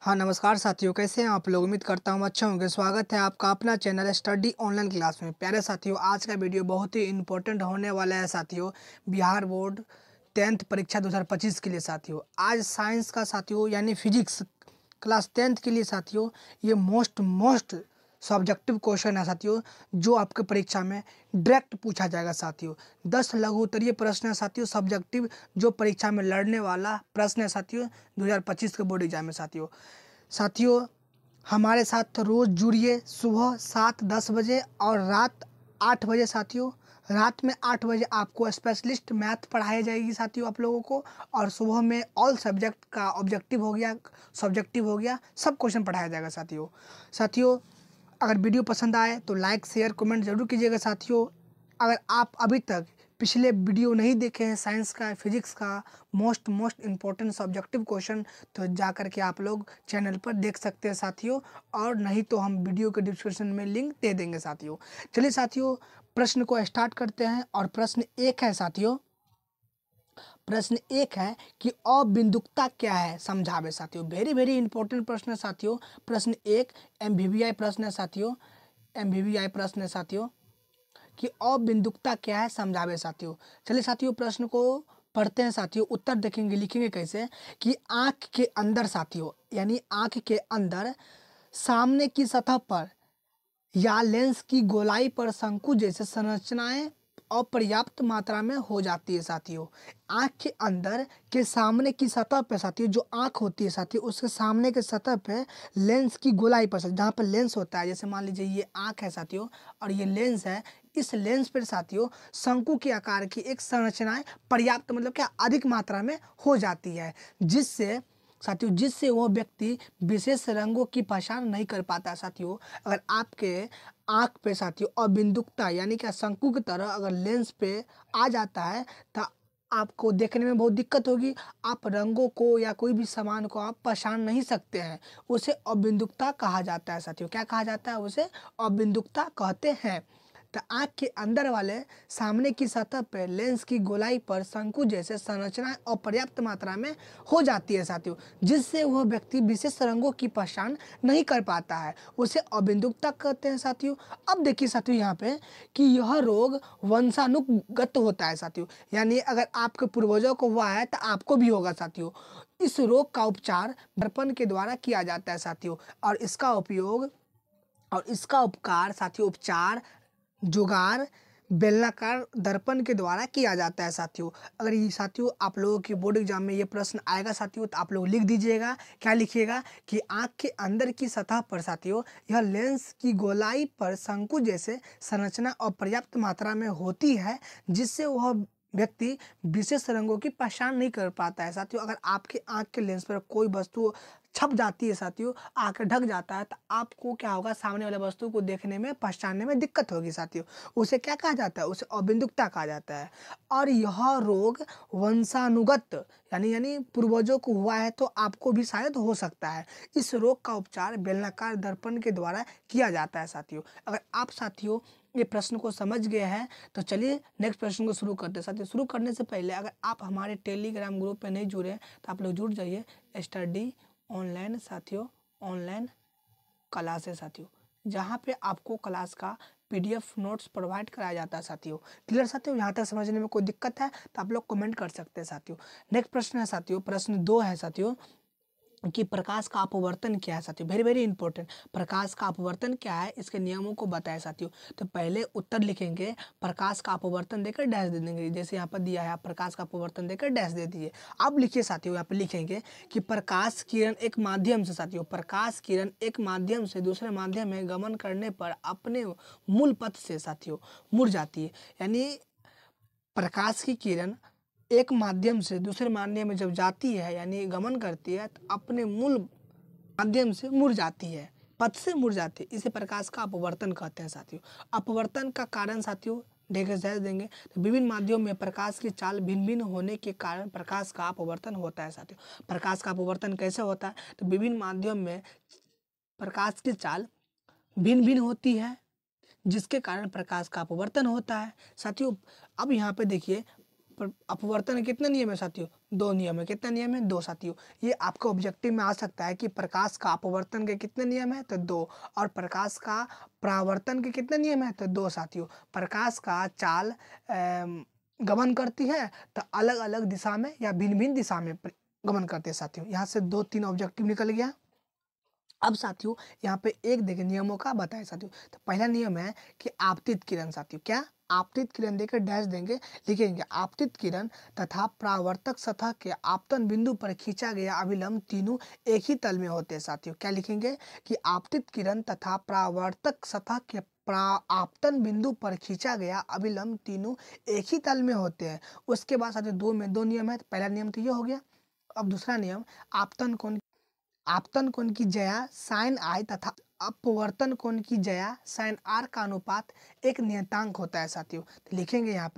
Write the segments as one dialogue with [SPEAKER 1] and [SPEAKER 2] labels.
[SPEAKER 1] हाँ, नमस्कार साथियों, कैसे हैं आप लोग? उम्मीद करता हूँ अच्छे होंगे। स्वागत है आपका अपना चैनल स्टडी ऑनलाइन क्लास में। प्यारे साथियों, आज का वीडियो बहुत ही इम्पोर्टेंट होने वाला है साथियों। बिहार बोर्ड 10th परीक्षा 2025 के लिए साथियों। आज साइंस का साथियों यानी फिजिक्स क्लास 10th के लिए साथियों ये मोस्ट सब्जेक्टिव क्वेश्चन है साथियों, जो आपके परीक्षा में डायरेक्ट पूछा जाएगा साथियों। 10 लघु उत्तरीय प्रश्न है साथियों सब्जेक्टिव, जो परीक्षा में लड़ने वाला प्रश्न है साथियों 2025 के बोर्ड एग्जाम में साथियों। साथियों, हमारे साथ रोज़ जुड़िए सुबह 7-10 बजे और रात 8 बजे साथियों। रात में 8 बजे आपको स्पेशलिस्ट मैथ पढ़ाई जाएगी साथियों आप लोगों को, और सुबह में ऑल सब्जेक्ट का ऑब्जेक्टिव हो गया, सब्जेक्टिव हो गया, सब क्वेश्चन पढ़ाया जाएगा साथियों। साथियों, अगर वीडियो पसंद आए तो लाइक शेयर कमेंट जरूर कीजिएगा साथियों। अगर आप अभी तक पिछले वीडियो नहीं देखे हैं साइंस का फिजिक्स का मोस्ट इम्पोर्टेंट सब्जेक्टिव क्वेश्चन, तो जा कर के आप लोग चैनल पर देख सकते हैं साथियों, और नहीं तो हम वीडियो के डिस्क्रिप्शन में लिंक दे देंगे साथियों। चलिए साथियों, प्रश्न को स्टार्ट करते हैं। और प्रश्न एक है साथियों, प्रश्न एक है कि अबिंदुकता क्या है, समझावे साथियों। वेरी इंपॉर्टेंट प्रश्न है साथियों। प्रश्न एक एमवीवीआई प्रश्न है साथियों, एमवीवीआई प्रश्न है साथियों कि अबिंदुकता क्या है, समझावे साथियों। चलिए साथियों, प्रश्न को पढ़ते हैं साथियों। उत्तर देखेंगे, लिखेंगे कैसे कि आंख के अंदर साथियों, यानी आंख के अंदर सामने की सतह पर या लेंस की गोलाई पर शंकु जैसे संरचनाएं अपर्याप्त मात्रा में हो जाती है साथियों। आंख के अंदर के सामने की सतह पे साथियों, जो आंख होती है साथियों, उसके सामने के सतह पे लेंस की गोलाई पर, जहाँ पर लेंस होता है, जैसे मान लीजिए ये आंख है साथियों और ये लेंस है। इस लेंस पर साथियों शंकु के आकार की एक संरचनाएं पर्याप्त मतलब क्या अधिक मात्रा में हो जाती है, जिससे वह व्यक्ति विशेष रंगों की पहचान नहीं कर पाता साथियों। अगर आपके आंख पे साथियों अबिंदुकता यानी कि शंकु की तरह अगर लेंस पे आ जाता है तो आपको देखने में बहुत दिक्कत होगी। आप रंगों को या कोई भी सामान को आप पहचान नहीं सकते हैं। उसे अबिंदुकता कहा जाता है साथियों। क्या कहा जाता है? उसे अबिंदुकता कहते हैं। तो आंख के अंदर वाले सामने की सतह पर लेंस की गोलाई पर शंकु जैसे संरचनाएं अपर्याप्त मात्रा में हो जाती है साथियों, जिससे वह व्यक्ति विशेष रंगों की पहचान नहीं कर पाता है। उसे अबिंदुकता कहते हैं साथियों। अब देखिए साथियों यहाँ पे कि यह रोग वंशानुगत होता है साथियों, यानी अगर आपके पूर्वजों को हुआ है तो आपको भी होगा साथियों। इस रोग का उपचार दर्पण के द्वारा किया जाता है साथियों, और इसका उपकार साथियों, उपचार जुगाड़ बेलनाकार दर्पण के द्वारा किया जाता है साथियों। अगर ये साथियों आप लोगों के बोर्ड एग्जाम में ये प्रश्न आएगा साथियों, तो आप लोग लिख दीजिएगा। क्या लिखिएगा कि आंख के अंदर की सतह पर साथियों यह लेंस की गोलाई पर शंकु जैसे संरचना अपर्याप्त मात्रा में होती है, जिससे वह व्यक्ति विशेष रंगों की पहचान नहीं कर पाता है साथियों। अगर आपके आंख के लेंस पर कोई वस्तु छप जाती है साथियों, आंख ढक जाता है, तो आपको क्या होगा, सामने वाले वस्तु को देखने में पहचानने में दिक्कत होगी साथियों। उसे क्या कहा जाता है? उसे अबिंदुकता कहा जाता है। और यह रोग वंशानुगत यानी पूर्वजों को हुआ है तो आपको भी शायद हो सकता है। इस रोग का उपचार बेलनाकार दर्पण के द्वारा किया जाता है साथियों। अगर आप साथियों ये प्रश्न को समझ गए हैं तो चलिए नेक्स्ट प्रश्न को शुरू करते हैं साथियों। शुरू करने से पहले अगर आप हमारे टेलीग्राम ग्रुप पे नहीं जुड़े हैं तो आप लोग जुड़ जाइए। स्टडी ऑनलाइन साथियों, ऑनलाइन क्लास है साथियों, जहाँ पे आपको क्लास का पीडीएफ नोट्स प्रोवाइड कराया जाता है साथियों। क्लियर साथियों? यहाँ तक समझने में कोई दिक्कत है तो आप लोग कमेंट कर सकते हैं साथियों। नेक्स्ट प्रश्न है साथियों, प्रश्न 2 है साथियों कि प्रकाश का अपवर्तन क्या है साथियों। वेरी इंपॉर्टेंट, प्रकाश का अपवर्तन क्या है, इसके नियमों को बताएं साथियों। तो पहले उत्तर लिखेंगे, प्रकाश का अपवर्तन देकर डैश दे देंगे। जैसे यहाँ पर दिया है, आप प्रकाश का अपवर्तन देकर डैश दे दीजिए। अब लिखिए साथियों, यहाँ पर लिखेंगे कि प्रकाश किरण एक माध्यम से साथियों, प्रकाश किरण एक माध्यम से दूसरे माध्यम में गमन करने पर अपने मूल पथ से साथियों मुड़ जाती है। यानी प्रकाश की किरण एक माध्यम से दूसरे माध्यम में जब जाती है यानी गमन करती है, तो अपने मूल माध्यम से मुड़ जाती है, पथ से मुड़ जाती है। इसे प्रकाश का अपवर्तन कहते हैं साथियों। अपवर्तन का कारण साथियों देंगे तो विभिन्न माध्यमों में प्रकाश की चाल भिन्न भिन्न होने के कारण प्रकाश का अपवर्तन होता है साथियों। प्रकाश का अपवर्तन कैसे होता है? तो विभिन्न माध्यम में प्रकाश की चाल भिन्न भिन्न होती है, जिसके कारण प्रकाश का अपवर्तन होता है साथियों। अब यहाँ पे देखिए, अपवर्तन के कितने नियम है साथियों? 2 नियम है। कितने नियम है? 2 साथियों। ये आपको ऑब्जेक्टिव में आ सकता है कि प्रकाश का अपवर्तन के कितने नियम है? तो 2। और प्रकाश का परावर्तन के कितने नियम है? तो 2 साथियों। प्रकाश का चाल गमन करती है तो अलग अलग दिशा में या भिन्न भिन्न दिशा में गमन करते हैं साथियों। यहाँ से 2-3 ऑब्जेक्टिव निकल गया। अब साथियों यहाँ पे एक देखिए नियमों का बताए साथियों। तो पहला नियम है कि आपतित किरण साथियों, क्या आपतित किरण देकर डैश देंगे, लिखेंगे आपतित किरण तथा परावर्तक सतह के आपतन बिंदु पर खींचा गया अभिलंब तीनों एक ही तल में होते हैं साथियों। क्या लिखेंगे कि आपतित किरण तथा परावर्तक सतह के आपतन बिंदु पर खींचा गया अभिलंब तीनों एक ही तल में होते हैं। उसके बाद साथियों 2 में 2 नियम है। पहला नियम तो ये हो गया। अब दूसरा नियम, आपतन कोण की ज्या साइन आई तथा अपवर्तन कोण की ज्या साइन आर का अनुपात एक नियतांक होता है साथियों। तो लिखेंगे यहाँ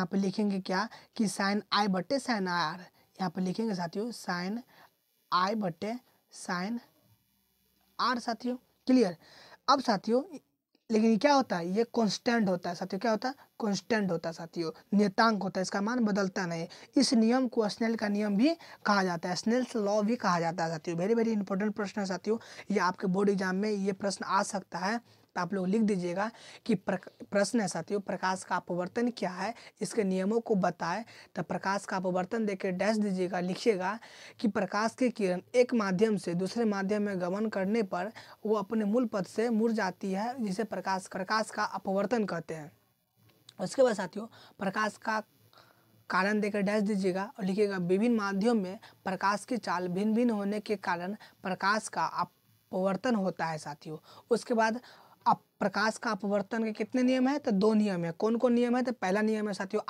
[SPEAKER 1] पे लिखेंगे क्या कि साइन आई बटे साइन आर। यहाँ पे लिखेंगे साथियों साइन आई बटे साइन आर साथियों। क्लियर। अब साथियों लेकिन ये क्या होता है? ये कांस्टेंट होता है साथियों। क्या होता है? कांस्टेंट होता है साथियों, नियतांक होता है, इसका मान बदलता नहीं। इस नियम को स्नेल का नियम भी कहा जाता है, स्नेल्स लॉ भी कहा जाता है साथियों। वेरी वेरी इंपॉर्टेंट प्रश्न है साथियों। ये आपके बोर्ड एग्जाम में ये प्रश्न आ सकता है, तो आप लोग लिख दीजिएगा कि प्रश्न है साथियों प्रकाश का अपवर्तन क्या है, इसके नियमों को बताए। तो प्रकाश का अपवर्तन देकर डैश दीजिएगा, लिखिएगा कि प्रकाश की किरण एक माध्यम से दूसरे माध्यम में गमन करने पर वो अपने मूल पथ से मुड़ जाती है, जिसे प्रकाश का अपवर्तन कहते हैं। उसके बाद साथियों प्रकाश का कारण देकर डैश दीजिएगा और लिखिएगा विभिन्न माध्यम में प्रकाश की चाल भिन्न भिन्न होने के कारण प्रकाश का अपवर्तन होता है साथियों। उसके बाद अब प्रकाश का अपवर्तन के कितने नियम है? तो 2 नियम है। कौन कौन नियम है? तो पहला नियम है साथियों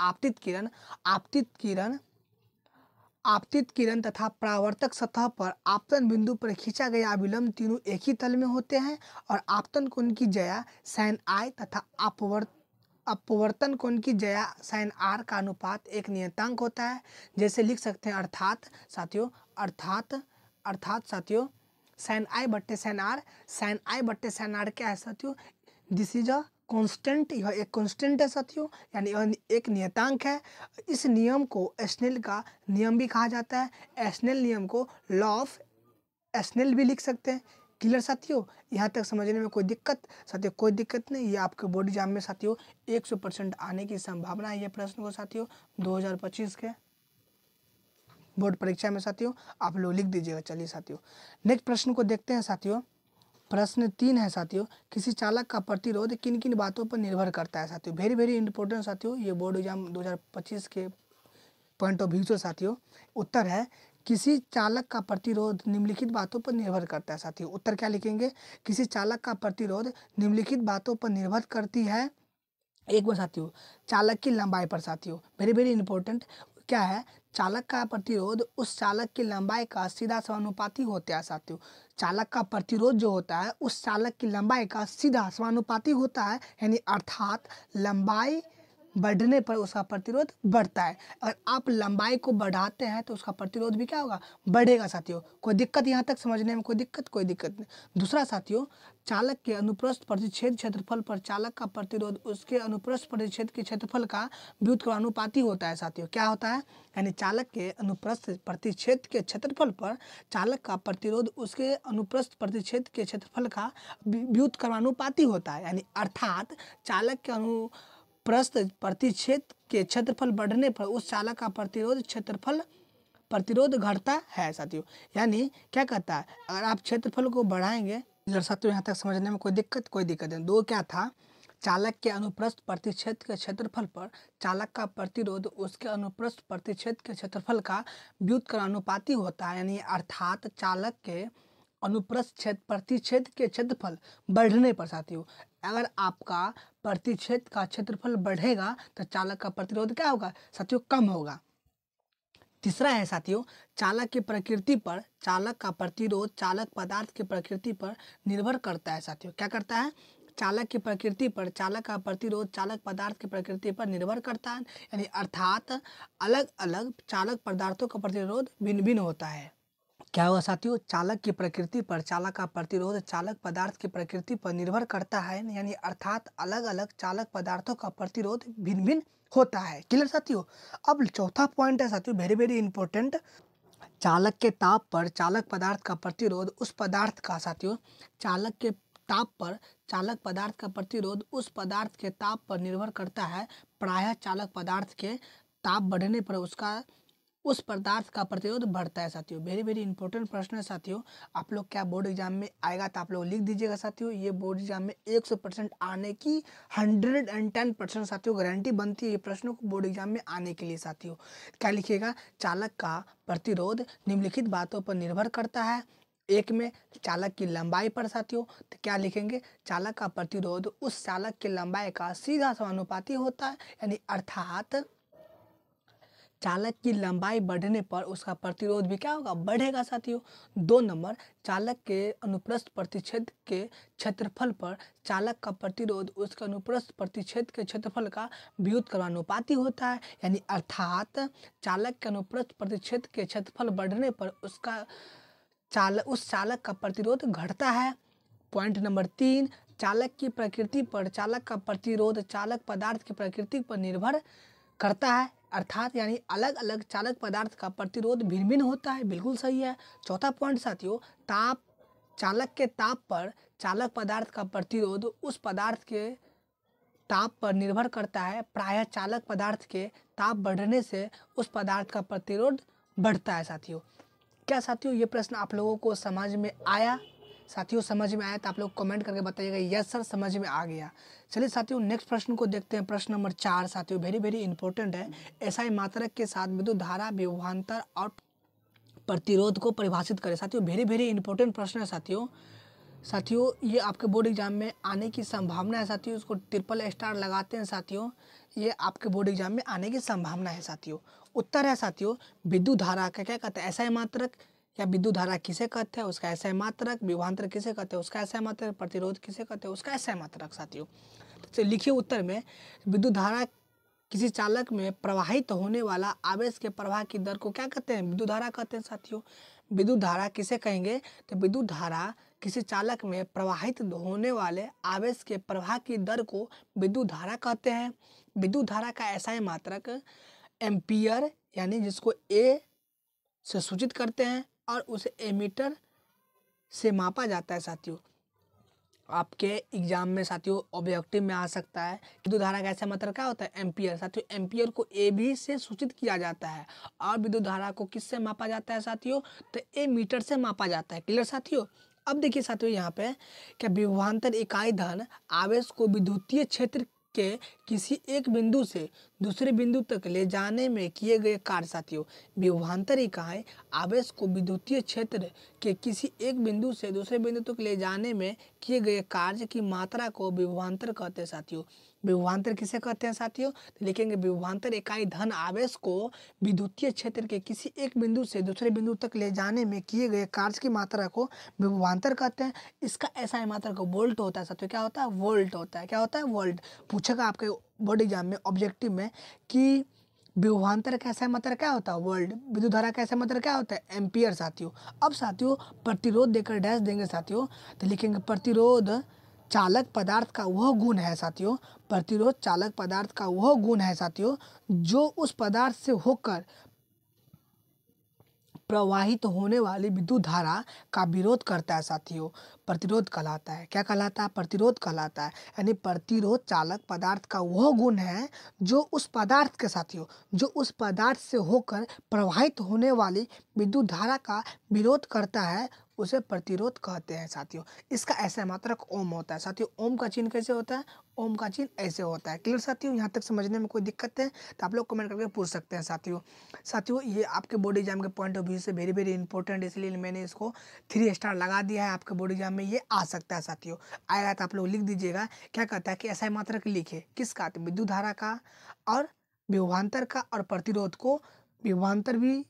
[SPEAKER 1] आपतित किरण तथा परावर्तक सतह पर आपतन बिंदु पर खींचा गया अभिलंब तीनों एक ही तल में होते हैं। और आपतन कोण की ज्या साइन आई तथा अपवर्तन कोण की ज्या साइन आर का अनुपात एक नियतांक होता है। जैसे लिख सकते हैं अर्थात साथियों साइन आई बट्टे साइन आर क्या है साथियों? This is a constant. यह एक कांस्टेंट है साथियों, यानी यह एक नियतांक है। इस नियम को स्नेल का नियम भी कहा जाता है। स्नेल नियम को लॉ ऑफ स्नेल भी लिख सकते हैं। क्लियर साथियों, यहाँ तक समझने में कोई दिक्कत? साथियों कोई दिक्कत नहीं। ये आपके बोर्ड एग्जाम में साथियों 100% आने की संभावना है ये प्रश्न को साथियों 2025 के बोर्ड परीक्षा में साथियों आप लोग लिख दीजिएगा। चलिए साथियों नेक्स्ट प्रश्न को देखते हैं साथियों। प्रश्न 3 है साथियों, किसी चालक का प्रतिरोध किन किन बातों पर निर्भर करता है साथियों? वेरी वेरी इंपॉर्टेंट साथियों, ये बोर्ड एग्जाम 2025 के पॉइंट ऑफ व्यू से साथियों। उत्तर है किसी चालक का प्रतिरोध निम्नलिखित बातों पर निर्भर करता है साथियों। उत्तर क्या लिखेंगे? किसी चालक का प्रतिरोध निम्नलिखित बातों पर निर्भर करती है। एक बार साथियों चालक की लंबाई पर साथियों, वेरी वेरी इंपॉर्टेंट। क्या है? चालक का प्रतिरोध उस चालक की लंबाई का सीधा समानुपाती होता है साथियों। चालक का प्रतिरोध जो होता है उस चालक की लंबाई का सीधा समानुपाती होता है, यानी अर्थात लंबाई बढ़ने पर उसका प्रतिरोध बढ़ता है। अगर आप लंबाई को बढ़ाते हैं तो उसका प्रतिरोध भी क्या होगा? बढ़ेगा साथियों। कोई दिक्कत यहाँ तक समझने में? कोई दिक्कत नहीं। दूसरा साथियों चालक के अनुप्रस्थ प्रतिच्छेद क्षेत्रफल पर चालक का प्रतिरोध उसके अनुप्रस्थ प्रतिच्छेद के क्षेत्रफल का व्युत्क्रमानुपाती होता है साथियों। क्या होता है? यानी चालक के अनुप्रस्थ प्रतिच्छेद के क्षेत्रफल पर चालक का प्रतिरोध उसके अनुप्रस्थ प्रतिच्छेद के क्षेत्रफल का व्युत्क्रमानुपाती होता है, यानी अर्थात चालक के अनुप्रस्थ प्रतिच्छेद के क्षेत्रफल बढ़ने पर उस चालक का प्रतिरोध घटता है साथियों। यानी क्या कहता है? अगर आप क्षेत्रफल को बढ़ाएंगे साथियों, यहाँ तक समझने में कोई दिक्कत नहीं। 2 क्या था? चालक के अनुप्रस्थ प्रतिच्छेद के क्षेत्रफल पर चालक का प्रतिरोध उसके अनुप्रस्थ प्रतिच्छेद के क्षेत्रफल का व्युत्क्रमानुपाती होता है, यानी अर्थात चालक के अनुप्रस्थ प्रतिच्छेद के क्षेत्रफल बढ़ने पर साथियों, अगर आपका प्रतिच्छेद का क्षेत्रफल बढ़ेगा तो चालक का प्रतिरोध क्या होगा साथियों? कम होगा। तीसरा है साथियों चालक की प्रकृति पर चालक का प्रतिरोध चालक पदार्थ की प्रकृति पर निर्भर करता है साथियों। क्या करता है? चालक की प्रकृति पर चालक का प्रतिरोध चालक पदार्थ की प्रकृति पर निर्भर करता है, यानी अर्थात अलग अलग चालक पदार्थों का प्रतिरोध भिन्न भिन्न होता है। क्या होगा साथियों, चालक की प्रकृति पर चालक का प्रतिरोध चालक पदार्थ की प्रकृति पर निर्भर करता है, यानी अर्थात अलग अलग चालक पदार्थों का प्रतिरोध भिन्न भिन्न होता है। क्लियर साथियों। अब चौथा पॉइंट है साथियों, वेरी वेरी इंपॉर्टेंट। चालक के ताप पर चालक पदार्थ का प्रतिरोध उस पदार्थ का साथियों, चालक के ताप पर चालक पदार्थ का प्रतिरोध उस पदार्थ के ताप पर निर्भर करता है। प्रायः चालक पदार्थ के ताप बढ़ने पर उसका उस पदार्थ का प्रतिरोध बढ़ता है साथियों। वेरी वेरी इंपॉर्टेंट प्रश्न है साथियों। आप लोग क्या बोर्ड एग्जाम में आएगा तो आप लोग लिख दीजिएगा साथियों। ये बोर्ड एग्जाम में 100% आने की 110% साथियों गारंटी बनती है ये प्रश्नों को बोर्ड एग्जाम में आने के लिए साथियों। क्या लिखिएगा, चालक का प्रतिरोध निम्नलिखित बातों पर निर्भर करता है। एक में चालक की लंबाई पर साथियों, तो क्या लिखेंगे, चालक का प्रतिरोध उस चालक की लंबाई का सीधा समानुपाती होता है, यानी अर्थात चालक की लंबाई बढ़ने पर उसका प्रतिरोध भी क्या होगा, बढ़ेगा साथियों। 2 नंबर, चालक के अनुप्रस्थ प्रतिच्छेद के क्षेत्रफल पर चालक का प्रतिरोध उसके अनुप्रस्थ प्रतिच्छेद के क्षेत्रफल का व्युत्क्रमानुपाती होता है, यानी अर्थात चालक के अनुप्रस्थ प्रतिच्छेद के क्षेत्रफल बढ़ने पर उस चालक का प्रतिरोध घटता है। पॉइंट नंबर 3, चालक की प्रकृति पर चालक का प्रतिरोध चालक पदार्थ की प्रकृति पर निर्भर करता है, अर्थात यानी अलग अलग चालक पदार्थ का प्रतिरोध भिन्न भिन्न होता है। बिल्कुल सही है। चौथा पॉइंट साथियों, ताप चालक के ताप पर चालक पदार्थ का प्रतिरोध उस पदार्थ के ताप पर निर्भर करता है। प्रायः चालक पदार्थ के ताप बढ़ने से उस पदार्थ का प्रतिरोध बढ़ता है साथियों। क्या साथियों ये प्रश्न आप लोगों को समझ में आया? साथियों समझ में आया तो आप लोग कमेंट करके बताइएगा यस सर समझ में आ गया। चलिए साथियों नेक्स्ट प्रश्न को देखते हैं। प्रश्न नंबर 4 साथियों वेरी वेरी इंपॉर्टेंट है। एसआई मात्रक के साथ विद्युत धारा विभवांतर और प्रतिरोध को परिभाषित करें। साथियों वेरी वेरी इंपॉर्टेंट प्रश्न है साथियों। साथियों ये आपके बोर्ड एग्जाम में आने की संभावना है साथियों, इसको ट्रिपल स्टार लगाते हैं साथियों। ये आपके बोर्ड एग्जाम में आने की संभावना है साथियों। उत्तर है साथियों, विद्युत धारा का क्या कहते हैं, एसआई मात्रक, या विद्युत धारा किसे कहते हैं उसका एसआई मात्रक, विभवांतर किसे कहते हैं उसका एसआई मात्रक, प्रतिरोध किसे कहते हैं उसका एसआई मात्रक साथियों। तो लिखिए उत्तर में, विद्युत धारा किसी चालक में प्रवाहित होने वाला आवेश के प्रवाह की दर को क्या कहते हैं, विद्युत धारा कहते हैं साथियों। विद्युत धारा किसे कहेंगे, तो विद्युत धारा किसी चालक में प्रवाहित होने वाले आवेश के प्रवाह की दर को विद्युत धारा कहते हैं। विद्युत धारा का एसआई मात्रक एम्पियर, यानी जिसको ए से सूचित करते हैं और उसे एमीटर से मापा जाता है साथियों। आपके एग्जाम में साथियों ऑब्जेक्टिव में आ सकता है। विद्युत धारा का ऐसा मतलब क्या होता है, एम्पियर। साथियों एम्पियर को ए भी से सूचित किया जाता है और विद्युत धारा को किससे मापा जाता है साथियों, तो ए मीटर से मापा जाता है। क्लियर साथियों। अब देखिए साथियों यहाँ पे क्या विभवांतर इकाई धन आवेश को विद्युतीय क्षेत्र के किसी एक बिंदु से दूसरे बिंदु तक ले जाने में किए गए कार्य साथियों। विभवांतर इकाई आवेश को विद्युतीय क्षेत्र के किसी एक बिंदु से दूसरे बिंदु तक ले जाने में किए गए कार्य की मात्रा को विभवांतर कहते हैं साथियों। विभवांतर किसे कहते हैं साथियों, तो लिखेंगे विभवांतर इकाई धन आवेश को विद्युतीय क्षेत्र के किसी एक बिंदु से दूसरे बिंदु तक ले जाने में किए गए कार्य की मात्रा को विभवांतर कहते हैं। इसका एसआई मात्रक वोल्ट होता है साथियों। क्या होता है, वोल्ट होता है। क्या होता है, वोल्ट। पूछेगा आपके बोर्ड एग्जाम में ऑब्जेक्टिव में कि विभवांतर का एसआई मात्रक क्या होता है, वोल्ट। विद्युत धारा का एसआई मात्रक क्या होता है, एम्पियर साथियों। अब साथियों प्रतिरोध देकर डैश देंगे साथियों, तो लिखेंगे प्रतिरोध चालक पदार्थ का वह गुण है साथियों। प्रतिरोध चालक पदार्थ का वह गुण है साथियों जो उस पदार्थ से होकर प्रवाहित होने वाली विद्युत धारा का विरोध करता है साथियों। प्रतिरोध कहलाता है। क्या कहलाता है, प्रतिरोध कहलाता है। यानी प्रतिरोध चालक पदार्थ का वह गुण है जो उस पदार्थ के साथियों, जो उस पदार्थ से होकर प्रवाहित होने वाली विद्युत धारा का विरोध करता है, उसे प्रतिरोध कहते हैं साथियों। इसका ऐसा मात्रक ओम होता है साथियों। ओम का चिन्ह कैसे होता है, ओम का चिन्ह ऐसे होता है। क्लियर साथियों, यहाँ तक समझने में कोई दिक्कत है तो आप लोग कमेंट करके पूछ सकते हैं साथियों। साथियों ये आपके बोर्ड एग्जाम के पॉइंट ऑफ व्यू से वेरी वेरी इंपॉर्टेंट, इसलिए मैंने इसको 3 स्टार लगा दिया है। आपके बोर्ड एग्जाम में ये आ सकता है साथियों। आएगा तो आप लोग लिख दीजिएगा। क्या कहता है कि ऐसा मात्रक लिखे किसका, तो विद्युत धारा का और विभवांतर का और प्रतिरोध को। विभवांतर भी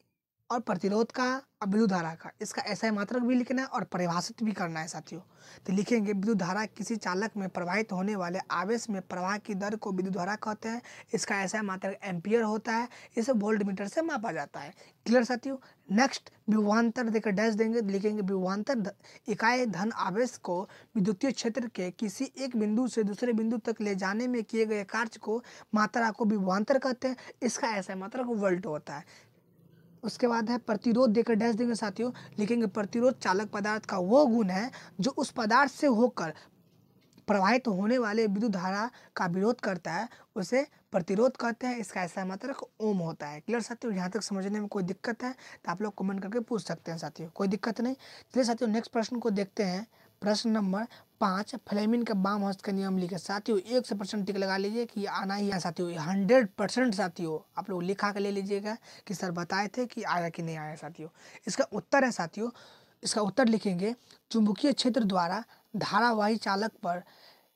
[SPEAKER 1] और प्रतिरोध का और विद्युत धारा का, इसका ऐसा मात्रक भी लिखना है और परिभाषित भी करना है साथियों। तो लिखेंगे विद्युत धारा किसी चालक में प्रवाहित होने वाले आवेश में प्रवाह की दर को विद्युत धारा कहते हैं। इसका ऐसा मात्रक एम्पियर होता है। इसे वोल्ट मीटर से मापा जाता है। क्लियर साथियों। नेक्स्ट विभवांतर देकर डैश देंगे, लिखेंगे विभवांतर इकाई धन आवेश को विद्युतीय क्षेत्र के किसी एक बिंदु से दूसरे बिंदु तक ले जाने में किए गए कार्य को मात्रा को विभवांतर कहते हैं। इसका ऐसा मात्रक वोल्ट होता है। उसके बाद है प्रतिरोध देकर डैश देंगे साथियों, लिखेंगे प्रतिरोध चालक पदार्थ का वो गुण है जो उस पदार्थ से होकर प्रवाहित होने वाले विद्युत धारा का विरोध करता है, उसे प्रतिरोध कहते हैं। इसका ऐसा मात्रक ओम होता है। क्लियर साथियों। यहाँ तक समझने में कोई दिक्कत है तो आप लोग कमेंट करके पूछ सकते हैं साथियों, कोई दिक्कत नहीं। चलिए साथियों नेक्स्ट प्रश्न को देखते हैं। प्रश्न नंबर 5, फ्लेमिंग का बाम हस्त का नियम लिखे। साथियों 100% टिक लगा लीजिए कि आना ही है साथियों, 100% साथियों आप लोग लिखा के ले लीजिएगा कि सर बताए थे कि आया कि नहीं आया साथियों। इसका उत्तर है साथियों, इसका उत्तर लिखेंगे चुंबकीय क्षेत्र द्वारा धारावाही चालक पर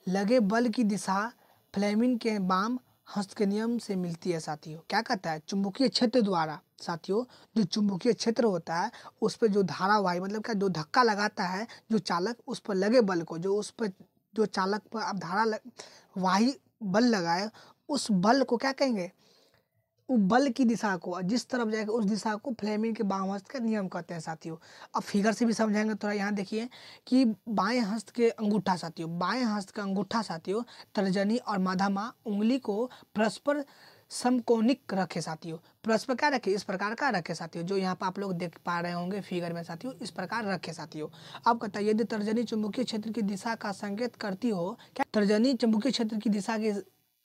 [SPEAKER 1] लगे बल की दिशा फ्लेमिंग के बाम हस्त के नियम से मिलती है साथियों। क्या कहता है, चुंबकीय क्षेत्र द्वारा साथियों, जो चुंबकीय क्षेत्र होता है उस पर जो धारावाही मतलब क्या, जो धक्का लगाता है जो चालक, उस पर लगे बल को, जो उस पर जो चालक पर अब वाही बल लगाए, उस बल को क्या कहेंगे, उस बल की दिशा को जिस तरफ जाएगा उस दिशा को फ्लेमिंग के बाम हस्त का नियम कहते हैं साथियों। अब फिगर से भी समझाएंगे थोड़ा। यहाँ देखिए कि बाएं हस्त के अंगूठा साथियों, बाएं हस्त का अंगूठा साथियों तर्जनी और मध्यमा उंगली को परस्पर समकोणिक रखे साथियों। परस्पर क्या रखे, इस प्रकार का रखे साथियों, जो यहाँ पर आप लोग देख पा रहे होंगे फिगर में साथियों, इस प्रकार रखे साथियों। अब कहता है यदि तर्जनी चुंबकीय क्षेत्र की दिशा का संकेत करती हो, क्या तर्जनी चुंबकीय क्षेत्र की दिशा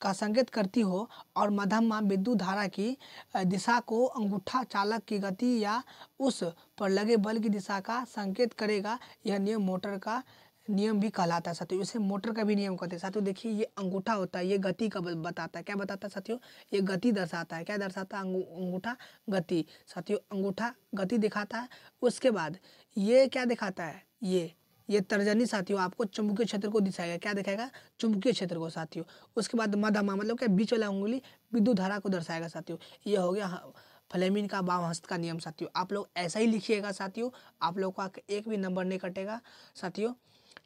[SPEAKER 1] का संकेत करती हो और मध्यमा विद्युत धारा की दिशा को अंगूठा चालक की गति या उस पर लगे बल की दिशा का संकेत करेगा, यह नियम मोटर का नियम भी कहलाता है साथियों। इसे मोटर का भी नियम कहते हैं साथियों। देखिए ये अंगूठा होता है, ये गति का बताता है। क्या बताता है साथियों, ये गति दर्शाता है। क्या दर्शाता है, अंगूठा गति साथियों, अंगूठा गति दिखाता है। उसके बाद ये क्या दिखाता है, ये तर्जनी साथियों आपको चुंबकीय क्षेत्र को दिखाएगा। क्या दिखाएगा, चुंबकीय क्षेत्र को साथियों। उसके बाद मध्यमा मतलब क्या, बीच वाला उंगली विद्युत धारा को दर्शाएगा साथियों। ये हो गया फ्लेमिंग का बाम हस्त का नियम साथियों। आप लोग ऐसा ही लिखिएगा साथियों, आप लोग का एक भी नंबर नहीं कटेगा साथियों।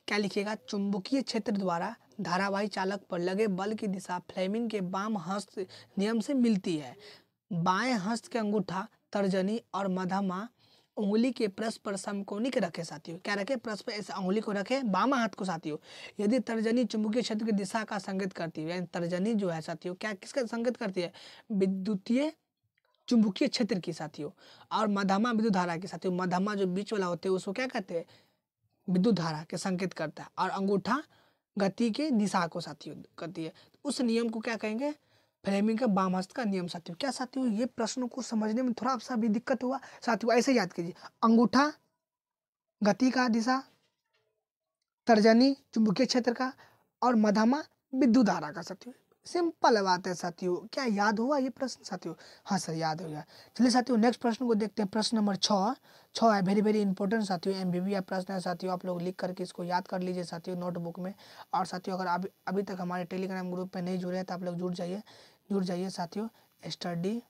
[SPEAKER 1] क्या लिखिएगा, चुंबकीय क्षेत्र द्वारा धारावाही चालक पर लगे बल की दिशा फ्लेमिंग के बाम हस्त नियम से मिलती है। बाएं हस्त के अंगूठा तर्जनी और मध्यमा उंगली के परस्पर समकोणिक रखे साथियों। क्या रखे, परस्पर ऐसे उंगली को रखे बामा हाथ को साथियों। यदि तर्जनी चुंबकीय क्षेत्र की दिशा का संकेत करती है, तर्जनी जो है साथियों क्या किसका संकेत करती है, विद्युतीय चुंबकीय क्षेत्र की साथियों। और मध्यमा विद्युत धारा की साथियों, मध्यमा जो बीच वाला होते हैं उसको क्या कहते हैं, विद्युत धारा के संकेत करता है। और अंगूठा गति के दिशा को साथियों करती है। उस नियम को क्या कहेंगे, फ्लेमिंग का बाम हस्त का नियम साथियों। क्या साथियों, ये प्रश्न को समझने में थोड़ा सा भी दिक्कत हुआ साथियों, ऐसे याद कीजिए, अंगूठा गति का दिशा, तर्जनी चुंबकीय क्षेत्र का, और मध्यमा विद्युत धारा का साथियों। सिंपल बात है साथियों। क्या याद हुआ ये प्रश्न साथियों, हाँ सर याद हो गया। चलिए साथियों नेक्स्ट प्रश्न को देखते हैं। प्रश्न नंबर 6 है, वेरी वेरी इंपॉर्टेंट साथियों, एमबीबी प्रश्न है साथियों। आप लोग लिख करके इसको याद कर लीजिए साथियों नोटबुक में। और साथियों अगर अभी तक हमारे टेलीग्राम ग्रुप पे नहीं जुड़े हैं तो आप लोग जुड़ जाइए साथियों। स्टडी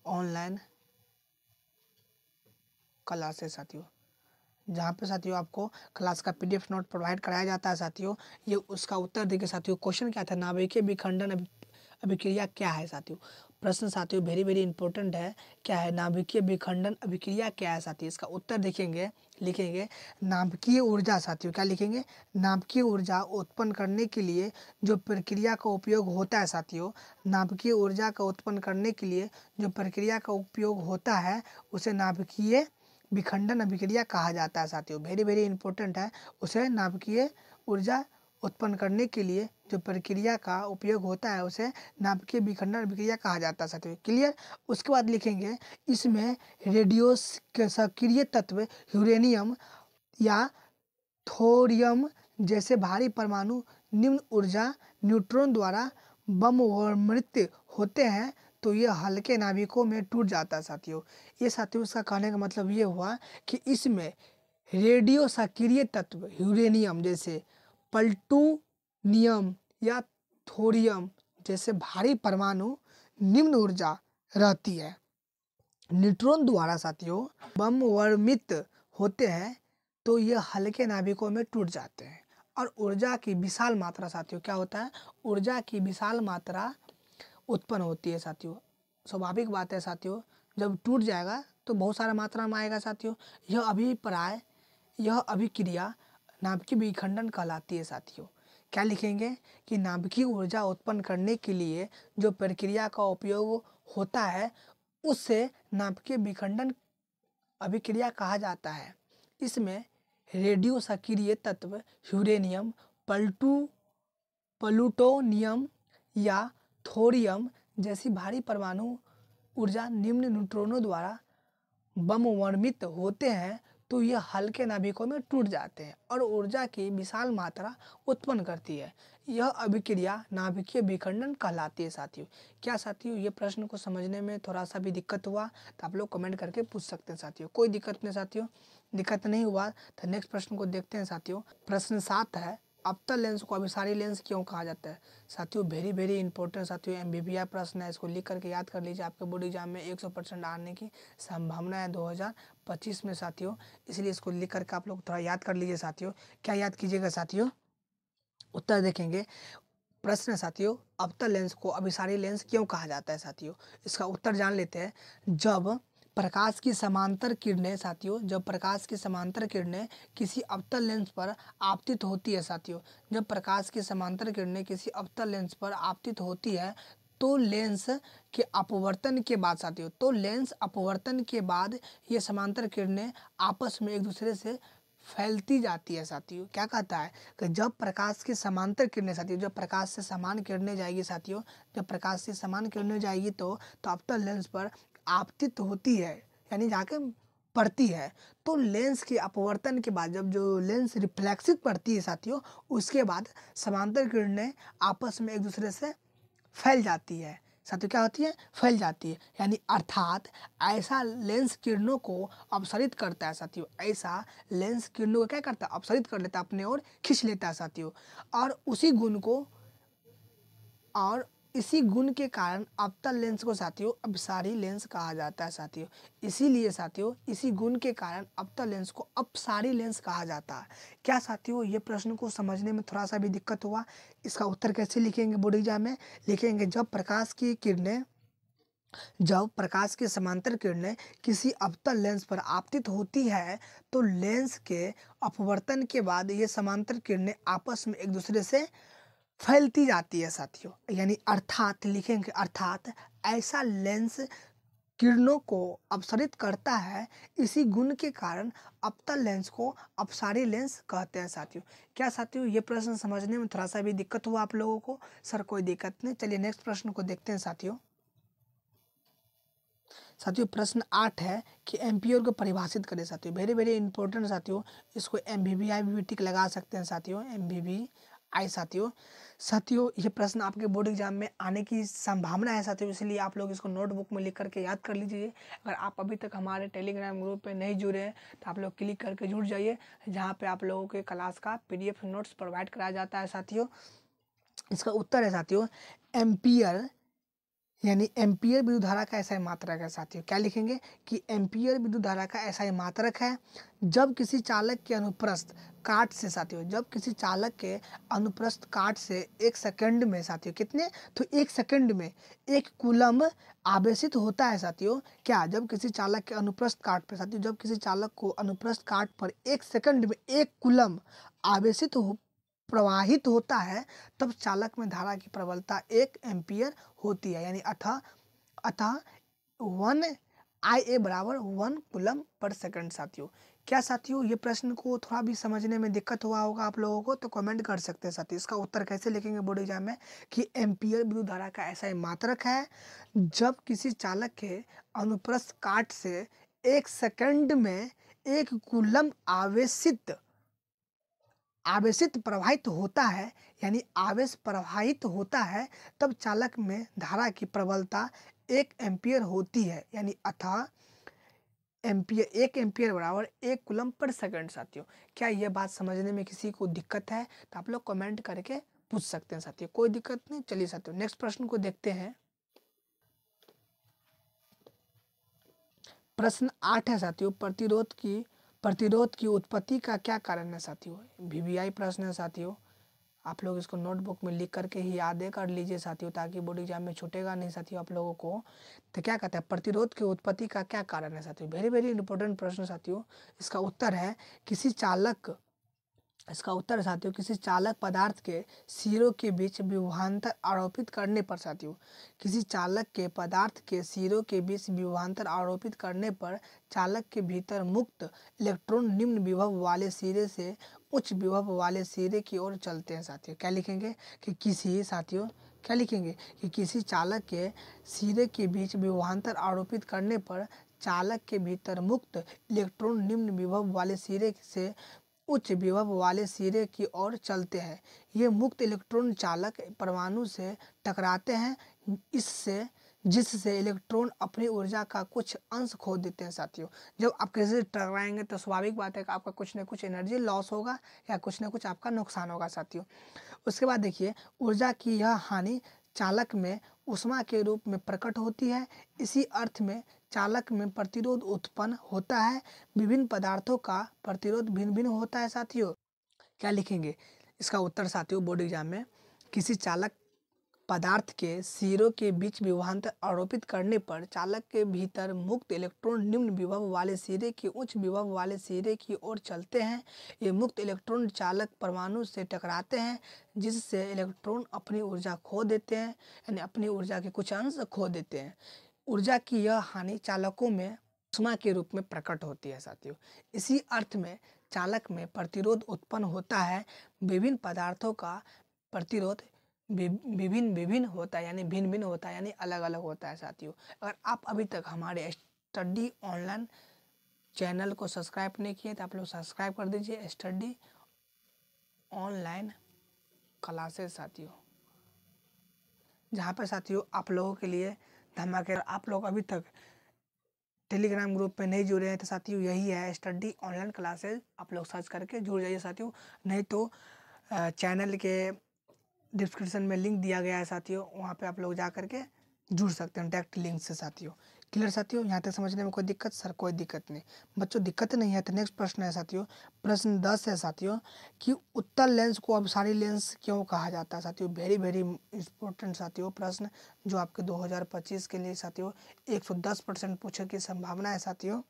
[SPEAKER 1] ऑनलाइन क्लासेस साथियों, जहाँ पे साथियों आपको क्लास का पीडीएफ नोट प्रोवाइड कराया जाता है साथियों। ये उसका उत्तर देखिए साथियों। क्वेश्चन क्या था, नाभिकीय विखंडन अभिक्रिया क्या है साथियों। प्रश्न साथियों वेरी वेरी इंपॉर्टेंट है। क्या है, नाभिकीय विखंडन अभिक्रिया क्या है साथियों। इसका उत्तर देखेंगे, लिखेंगे नाभिकीय ऊर्जा साथियों। क्या लिखेंगे, नाभिकीय ऊर्जा उत्पन्न करने के लिए जो प्रक्रिया का उपयोग होता है साथियों, नाभिकीय ऊर्जा का उत्पन्न करने के लिए जो प्रक्रिया का उपयोग होता है उसे नाभिकीय विखंडन अभिक्रिया कहा जाता है साथियों। वेरी वेरी इंपॉर्टेंट है। उसे नाभिकीय ऊर्जा उत्पन्न करने के लिए जो प्रक्रिया का उपयोग होता है उसे नाभिकीय विखंडन अभिक्रिया कहा जाता है साथियों। क्लियर। उसके बाद लिखेंगे इसमें रेडियो सक्रिय तत्व यूरेनियम या थोरियम जैसे भारी परमाणु निम्न ऊर्जा न्यूट्रॉन द्वारा बमवर्मित होते हैं तो ये हल्के नाभिकों में टूट जाता है साथियों। ये साथियों उसका कहने का मतलब ये हुआ कि इसमें रेडियो सक्रिय तत्व यूरेनियम जैसे प्लूटोनियम या थोरियम जैसे भारी परमाणु निम्न ऊर्जा रहती है। न्यूट्रॉन द्वारा साथियों बम वर्मित होते हैं तो ये हल्के नाभिकों में टूट जाते हैं और ऊर्जा की विशाल मात्रा साथियों क्या होता है, ऊर्जा की विशाल मात्रा उत्पन्न होती है साथियों। स्वाभाविक बात है साथियों, जब टूट जाएगा तो बहुत सारा मात्रा में आएगा साथियों। यह अभिक्रिया नाभिकीय विखंडन कहलाती है साथियों। क्या लिखेंगे कि नाभिकीय ऊर्जा उत्पन्न करने के लिए जो प्रक्रिया का उपयोग होता है उससे नाभिकीय विखंडन अभिक्रिया कहा जाता है। इसमें रेडियो सक्रिय तत्व यूरेनियम, प्लूटोनियम या थोरियम जैसी भारी परमाणु ऊर्जा निम्न न्यूट्रॉनों द्वारा बम वर्मित होते हैं तो ये हल्के नाभिकों में टूट जाते हैं और ऊर्जा की विशाल मात्रा उत्पन्न करती है। यह अभिक्रिया नाभिकीय विखंडन कहलाती है साथियों। क्या साथियों ये प्रश्न को समझने में थोड़ा सा भी दिक्कत हुआ तो आप लोग कमेंट करके पूछ सकते हैं साथियों। कोई दिक्कत नहीं साथियों, दिक्कत नहीं हुआ तो नेक्स्ट प्रश्न को देखते हैं साथियों। प्रश्न 7 है, अवतल लेंस को अभिसारी लेंस क्यों कहा जाता है? साथियों वेरी इंपॉर्टेंट साथियों, एमबीबीआई प्रश्न है, इसको लिख करके याद कर लीजिए। आपके बोर्ड एग्जाम में 100% आने की संभावना है 2025 में साथियों, इसलिए इसको लिख करके आप लोग थोड़ा याद कर लीजिए साथियों। क्या याद कीजिएगा साथियों? उत्तर देखेंगे। प्रश्न है साथियों, अवतल लेंस को अभिसारी लेंस क्यों कहा जाता है साथियों? इसका उत्तर जान लेते हैं। जब प्रकाश की समांतर किरणें साथियों, जब प्रकाश की समांतर किरणें किसी अवतल लेंस पर आपतित होती है साथियों, जब प्रकाश की समांतर किरणें किसी अवतल लेंस पर आपतित होती है तो लेंस के अपवर्तन के बाद साथियों, तो लेंस अपवर्तन के बाद ये समांतर किरणें आपस में एक दूसरे से फैलती जाती है साथियों। क्या कहता है कि जब प्रकाश की समांतर किरणें साथियों, जब प्रकाश से समान किरणें जाएगी साथियों, जब प्रकाश से समान किरणें जाएगी तो अवतल लेंस पर आपतित होती है यानी जाके पड़ती है। तो लेंस के अपवर्तन के बाद जब जो लेंस रिफ्लेक्सिव पड़ती है साथियों, उसके बाद समांतर किरणें आपस में एक दूसरे से फैल जाती है साथियों। क्या होती है? फैल जाती है, यानी अर्थात ऐसा लेंस किरणों को अपसरित करता है साथियों। ऐसा लेंस किरणों को क्या करता है? अपसरित कर लेता है, अपने ओर खींच लेता है साथियों। और इसी गुण के कारण अवतल लेंस को साथियों अपसारी लेंस कहा जाता है साथियों। इसीलिए साथियों इसी गुण के कारण अवतल लेंस को अपसारी लेंस कहा जाता है। क्या साथियों ये प्रश्न को समझने में थोड़ा सा भी दिक्कत हुआ? इसका उत्तर कैसे लिखेंगे बोर्ड एग्जाम में? लिखेंगे जब प्रकाश की समांतर किरणें किसी अवतल लेंस पर आपतित होती है तो लेंस के अपवर्तन के बाद ये समांतर किरणें आपस में एक दूसरे से फैलती जाती है साथियों। यानी अर्थात लिखेंगे, अर्थात ऐसा लेंस किरणों को अपसरित करता है। इसी गुण के कारण अवतल लेंस को अपसारी लेंस कहते हैं साथियों। क्या साथियों ये प्रश्न समझने में थोड़ा सा भी दिक्कत हुआ आप लोगों को? सर कोई दिक्कत नहीं, चलिए नेक्स्ट प्रश्न को देखते हैं साथियों। प्रश्न 8 है कि एम्पियर को परिभाषित करें साथियों। वेरी इंपॉर्टेंट साथियों, इसको एमवीबीआई भी टिक लगा सकते हैं साथियों, एमवीबीआई साथियों ये प्रश्न आपके बोर्ड एग्जाम में आने की संभावना है साथियों, इसलिए आप लोग इसको नोटबुक में लिख करके याद कर लीजिए। अगर आप अभी तक हमारे टेलीग्राम ग्रुप पे नहीं जुड़े हैं तो आप लोग क्लिक करके जुड़ जाइए, जहाँ पे आप लोगों के क्लास का PDF नोट्स प्रोवाइड कराया जाता है साथियों। इसका उत्तर है साथियों एम्पियर, यानी एम्पियर विद्युत धारा का ऐसा मात्रक है साथियों। क्या लिखेंगे कि एम्पियर विद्युत धारा का ऐसा मात्रक है जब किसी चालक के अनुप्रस्थ काट से साथियों, जब किसी चालक के अनुप्रस्थ काट से 1 सेकंड में साथियों कितने, तो 1 सेकंड में 1 कूलम्ब आवेशित होता है साथियों। क्या? जब किसी चालक के अनुप्रस्थ काट पर साथियों, जब किसी चालक को अनुप्रस्थ काट पर 1 सेकंड में 1 कूलम्ब आवेशित प्रवाहित होता है तब चालक में धारा की प्रबलता 1 एम्पियर होती है। यानी अतः 1 IA बराबर 1 कूलम्ब पर सेकंड साथियों। क्या साथियों ये प्रश्न को थोड़ा भी समझने में दिक्कत हुआ होगा आप लोगों को? तो कमेंट कर सकते हैं साथियों। इसका उत्तर कैसे लिखेंगे बोर्ड एग्जाम में कि एम्पियर विद्युत धारा का ऐसा मात्रक है जब किसी चालक के अनुप्रस्थ काट से 1 सेकंड में 1 कूलम्ब आवेशित प्रवाहित होता है, यानी आवेश प्रवाहित होता है तब चालक में धारा की प्रबलता 1 एम्पियर होती है। यानी अतः 1 एम्पियर बराबर 1 कूलम्ब पर सेकंड साथियों। क्या यह बात समझने में किसी को दिक्कत है तो आप लोग कमेंट करके पूछ सकते हैं साथियों, कोई दिक्कत नहीं। चलिए साथियों नेक्स्ट प्रश्न को देखते हैं। प्रश्न 8 है साथियों, प्रतिरोध की उत्पत्ति का क्या कारण है साथियों। वीवीआई प्रश्न है साथियों, आप लोग इसको नोटबुक में लिख करके ही याद कर लीजिए साथियों, ताकि बोर्ड एग्जाम में छूटेगा नहीं साथियों आप लोगों को। तो क्या कहता है, प्रतिरोध की उत्पत्ति का क्या कारण है साथियों। वेरी वेरी इंपॉर्टेंट प्रश्न साथियों। इसका उत्तर है किसी चालक पदार्थ के सिरों के बीच विभवांतर आरोपित करने पर साथियों, किसी चालक के पदार्थ के सिरों के बीच विभवांतर आरोपित करने पर चालक के भीतर मुक्त इलेक्ट्रॉन निम्न विभव वाले सिरे से उच्च विभव वाले सिरे की ओर चलते हैं साथियों। क्या लिखेंगे कि किसी चालक के सिरे के बीच विभवांतर आरोपित करने पर चालक के भीतर मुक्त इलेक्ट्रॉन निम्न विभव वाले सिरे से उच्च विभव वाले सिरे की ओर चलते हैं। ये मुक्त इलेक्ट्रॉन चालक परमाणु से टकराते हैं, जिससे इलेक्ट्रॉन अपनी ऊर्जा का कुछ अंश खो देते हैं साथियों। जब आप किसी से टकराएंगे तो स्वाभाविक बात है कि आपका कुछ ना कुछ एनर्जी लॉस होगा या कुछ ना कुछ आपका नुकसान होगा साथियों। उसके बाद देखिए, ऊर्जा की यह हानि चालक में ऊष्मा के रूप में प्रकट होती है। इसी अर्थ में चालक में प्रतिरोध उत्पन्न होता है। विभिन्न पदार्थों का प्रतिरोध भिन्न भिन्न होता है साथियों। क्या लिखेंगे इसका उत्तर साथियों बोर्ड एग्जाम में, किसी चालक पदार्थ के सिरों के बीच विभवांतर आरोपित करने पर चालक के भीतर मुक्त इलेक्ट्रॉन निम्न विभव वाले सिरे की उच्च विभव वाले सिरे की ओर चलते हैं। ये मुक्त इलेक्ट्रॉन चालक परमाणु से टकराते हैं, जिससे इलेक्ट्रॉन अपनी ऊर्जा खो देते हैं, यानी अपनी ऊर्जा के कुछ अंश खो देते हैं। ऊर्जा की यह हानि चालकों में ऊष्मा के रूप में प्रकट होती है साथियों। इसी अर्थ में चालक में प्रतिरोध उत्पन्न होता है। विभिन्न पदार्थों का प्रतिरोध विभिन्न होता है, यानी भिन्न भिन्न होता है, यानी अलग अलग होता है साथियों। अगर आप अभी तक हमारे स्टडी ऑनलाइन चैनल को सब्सक्राइब नहीं किए तो आप लोग सब्सक्राइब कर दीजिए, स्टडी ऑनलाइन क्लासेस साथियों, जहाँ पर साथियों आप लोगों के लिए धमाकेदार। आप लोग अभी तक टेलीग्राम ग्रुप पे नहीं जुड़े हैं तो साथियों यही है स्टडी ऑनलाइन क्लासेस, आप लोग सर्च करके जुड़ जाइए साथियों। नहीं तो चैनल के डिस्क्रिप्शन में लिंक दिया गया है साथियों, वहाँ पे आप लोग जा करके जुड़ सकते हैं डायरेक्ट लिंक से साथियों। क्लियर साथियों, यहाँ तक समझने में कोई दिक्कत? सर कोई दिक्कत नहीं बच्चों, दिक्कत नहीं है। तो नेक्स्ट प्रश्न है साथियों, प्रश्न 10 है साथियों, कि उत्तल लेंस को अभिसारी लेंस क्यों कहा जाता है साथियों। वेरी वेरी इंपॉर्टेंट साथियों प्रश्न, जो आपके 2025 के लिए साथियों 110% पूछने की संभावना है साथियों।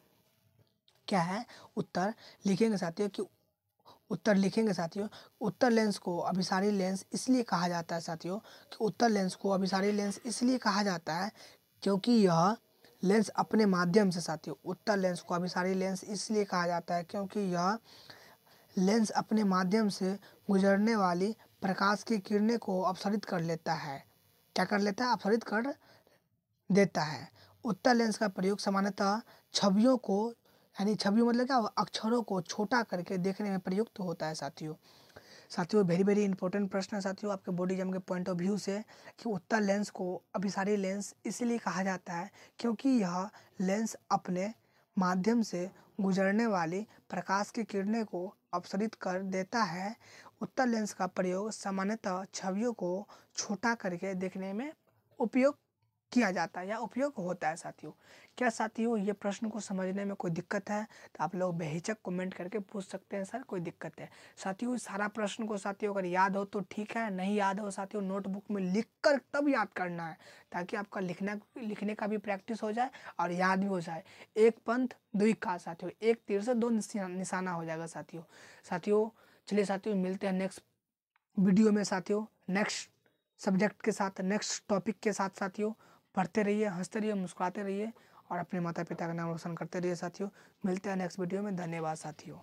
[SPEAKER 1] क्या है उत्तर लिखेंगे साथियों, कि उत्तर लिखेंगे साथियों, उत्तर लेंस को अभिसारी लेंस इसलिए कहा जाता है साथियों, कि उत्तर लेंस को अभिसारी लेंस इसलिए कहा जाता है क्योंकि यह लेंस अपने माध्यम से साथियों, उत्तर लेंस को अभिसारी लेंस इसलिए कहा जाता है क्योंकि यह लेंस अपने माध्यम से गुजरने वाली प्रकाश की किरणें को अपसरित कर लेता है। क्या कर लेता है? अपसरित कर देता है। उत्तर लेंस का प्रयोग सामान्यतः छवियों को, यानी छवि मतलब क्या, अक्षरों को छोटा करके देखने में प्रयुक्त होता है साथियों। वेरी वेरी इंपॉर्टेंट प्रश्न है साथियों आपके बोर्ड एग्जाम के पॉइंट ऑफ व्यू से, कि उत्तर लेंस को अभिसारी लेंस इसलिए कहा जाता है क्योंकि यह लेंस अपने माध्यम से गुजरने वाली प्रकाश की किरणें को अपसरित कर देता है। उत्तर लेंस का प्रयोग सामान्यतः छवियों को छोटा करके देखने में उपयोग किया जाता है या उपयोग होता है साथियों। क्या साथियों ये प्रश्न को समझने में कोई दिक्कत है तो आप लोग बेहिचक कमेंट करके पूछ सकते हैं, सर कोई दिक्कत है। साथियों सारा प्रश्न को साथियों अगर याद हो तो ठीक है, नहीं याद हो साथियों नोटबुक में लिख कर तब याद करना है, ताकि आपका लिखने का भी प्रैक्टिस हो जाए और याद भी हो जाए। एक पंथ दुई काज साथियों, एक तीर से दो निशाना हो जाएगा साथियों। चलिए साथियों मिलते हैं नेक्स्ट वीडियो में साथियों, नेक्स्ट सब्जेक्ट के साथ, नेक्स्ट टॉपिक के साथ साथियों। पढ़ते रहिए, हंसते रहिए, मुस्कुराते रहिए और अपने माता पिता का नाम रोशन करते रहिए साथियों। मिलते हैं नेक्स्ट वीडियो में, धन्यवाद साथियों।